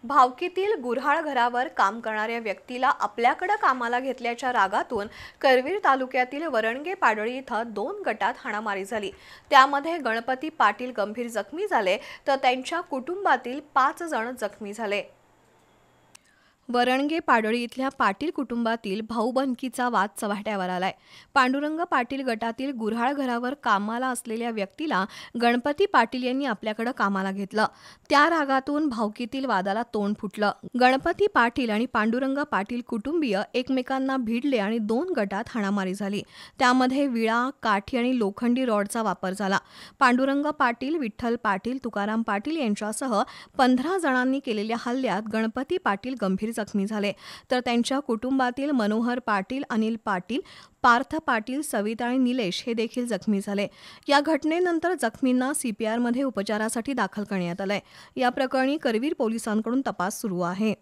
भावकीतील गुऱ्हाळ घरावर काम करणाऱ्या व्यक्तीला आपल्याकडे कामाला घेतल्याच्या रागातून करवीर तालुक्यातील वरणगे पाडळी इथं 2 गटात हाणामारी झाली। त्यामध्ये गणपती पाटील गंभीर जखमी झाले तर त्यांच्या कुटुंबातील 5 जण जखमी झाले। वरणगे पाडळी इथल्या पाटील कुटुंबातील भाऊबंदकीचा वाद चव्हाट्यावर आलाय। पांडुरंग पाटील गटातील गुऱ्हाळ घरावर कामाला असलेल्या व्यक्तीला गणपती पाटील यांनी आपल्याकडे कामाला घेतलं। त्या रागातून भावकीतील वादाला तोंड फुटलं। गणपती पाटील आणि पांडुरंग पाटील कुटुंबीय एकमेकांना भिडले आणि 2 गटात हाणामारी झाली। त्यामध्ये विळा, काठी आणि लोखंडी रॉडचा वापर झाला। पांडुरंग पाटील, विठ्ठल पाटील, तुकाराम पाटील यांच्यासह 15 जणांनी केलेल्या हल्ल्यात गणपती पाटील गंभीर जखमी झाले तर त्यांच्या कुटुंबातील मनोहर पाटील, अनिल पाटील, पार्थ पाटील, सविता आणि निलेश हे देखील जखमी झाले। या घटनेनंतर जखमींना CPR मध्ये उपचारासाठी दाखल करण्यात आले। या प्रकरणी करवीर पोलिसांकडून तपास सुरू आहे।